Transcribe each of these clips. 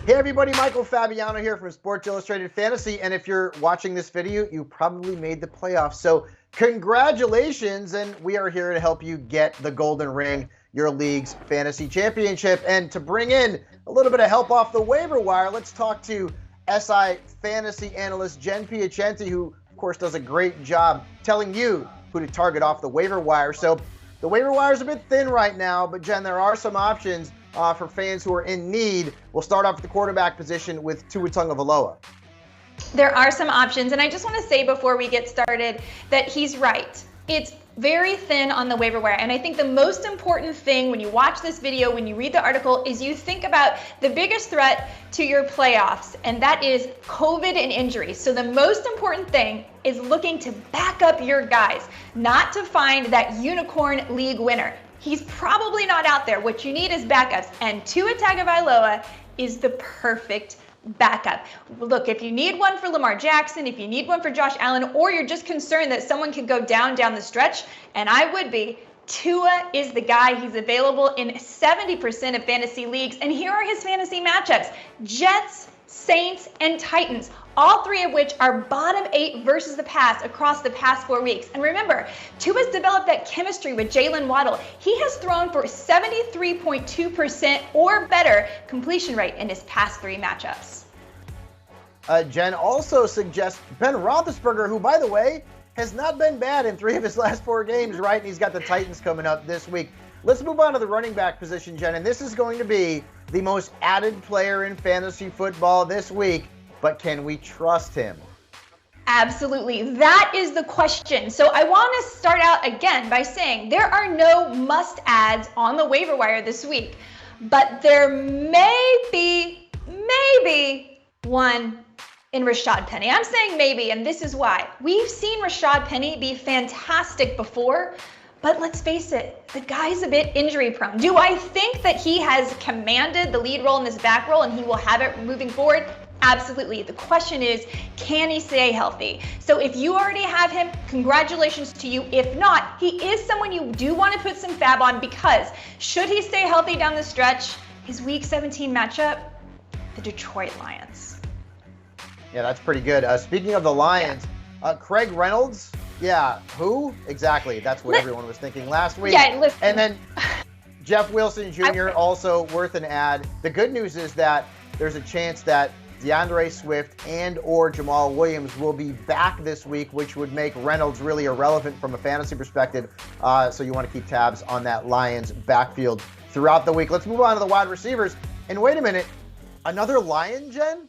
Hey everybody, Michael Fabiano here from Sports Illustrated Fantasy, and if you're watching this video, you probably made the playoffs, so congratulations, and we are here to help you get the golden ring, your league's fantasy championship. And to bring in a little bit of help off the waiver wire, let's talk to SI fantasy analyst Jen Piacenti, who of course does a great job telling you who to target off the waiver wire. So the waiver wire is a bit thin right now, but Jen, there are some options for fans who are in need. We'll start off at the quarterback position with Tua Tagovailoa. There are some options, and I just want to say before we get started that he's right. It's very thin on the waiver wire, and I think the most important thing when you watch this video, when you read the article, is you think about the biggest threat to your playoffs, and that is COVID and injuries. So the most important thing is looking to back up your guys, not to find that unicorn league winner. He's probably not out there. What you need is backups, and Tua Tagovailoa is the perfect backup. Look, if you need one for Lamar Jackson, if you need one for Josh Allen, or you're just concerned that someone could go down the stretch, and I would be, Tua is the guy. He's available in 70% of fantasy leagues, and here are his fantasy matchups: Jets, Saints, and Titans, all three of which are bottom 8 versus the pass across the past 4 weeks. And remember, Tua's developed that chemistry with Jalen Waddle. He has thrown for 73.2% or better completion rate in his past 3 matchups. Jen also suggests Ben Roethlisberger, who, by the way, has not been bad in 3 of his last 4 games, right? And he's got the Titans coming up this week. Let's move on to the running back position, Jen, and this is going to be the most added player in fantasy football this week, but can we trust him? Absolutely. That is the question. So I want to start out again by saying there are no must-adds on the waiver wire this week, but there may be one in Rashaad Penny. I'm saying maybe, and this is why. We've seen Rashaad Penny be fantastic before, but let's face it, the guy's a bit injury prone. Do I think that he has commanded the lead role in this back role and he will have it moving forward? Absolutely. The question is, can he stay healthy? So if you already have him, congratulations to you. If not, he is someone you do want to put some fab on, because should he stay healthy down the stretch, his week 17 matchup, the Detroit Lions. Yeah, that's pretty good. Speaking of the Lions, Craig Reynolds, yeah, who? Exactly. That's what everyone was thinking last week. Yeah, listen. And then Jeff Wilson Jr., also worth an add. The good news is that there's a chance that DeAndre Swift and or Jamal Williams will be back this week, which would make Reynolds really irrelevant from a fantasy perspective. So you want to keep tabs on that Lions backfield throughout the week. Let's move on to the wide receivers. And wait a minute, another Lion, Jen?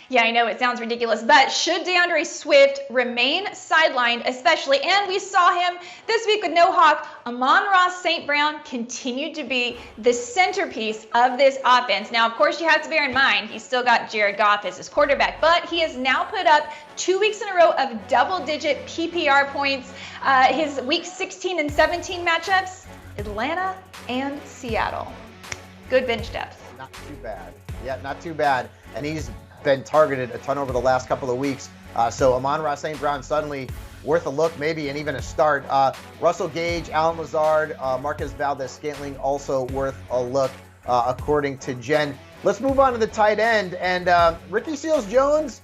Yeah, I know it sounds ridiculous, but should DeAndre Swift remain sidelined, especially, and we saw him this week with no Hawk, Amon-Ra St. Brown continued to be the centerpiece of this offense. Now, of course, you have to bear in mind, he's still got Jared Goff as his quarterback, but he has now put up 2 weeks in a row of double-digit PPR points. His week 16 and 17 matchups, Atlanta and Seattle. Good bench depth. Not too bad. Yeah, not too bad. And he's been targeted a ton over the last couple of weeks. So Amon-Ra St. Brown suddenly worth a look, maybe, and even a start. Russell Gage, Allen Lazard, Marquez Valdez-Scantling also worth a look, according to Jen. Let's move on to the tight end. And Ricky Seals-Jones,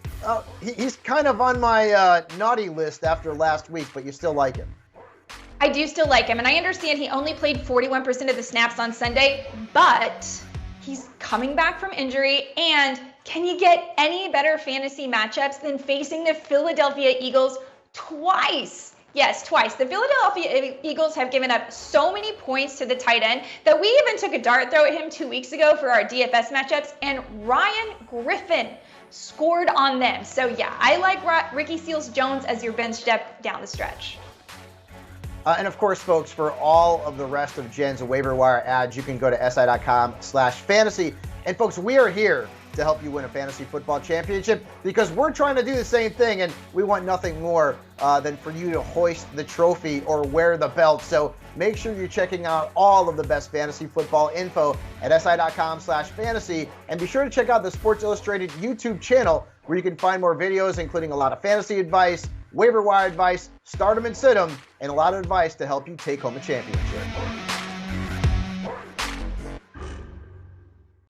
he's kind of on my naughty list after last week, but you still like him. I do still like him, and I understand he only played 41% of the snaps on Sunday, but he's coming back from injury, and can you get any better fantasy matchups than facing the Philadelphia Eagles twice? Yes, twice. The Philadelphia Eagles have given up so many points to the tight end that we even took a dart throw at him 2 weeks ago for our DFS matchups, and Ryan Griffin scored on them. So yeah, I like Ricky Seals-Jones as your bench depth down the stretch. And of course, folks, for all of the rest of Jen's waiver wire ads, you can go to si.com/fantasy. And folks, we are here to help you win a fantasy football championship because we're trying to do the same thing, and we want nothing more than for you to hoist the trophy or wear the belt. So make sure you're checking out all of the best fantasy football info at si.com/fantasy, and be sure to check out the Sports Illustrated YouTube channel where you can find more videos, including a lot of fantasy advice, waiver wire advice, start 'em and sit 'em, and a lot of advice to help you take home a championship.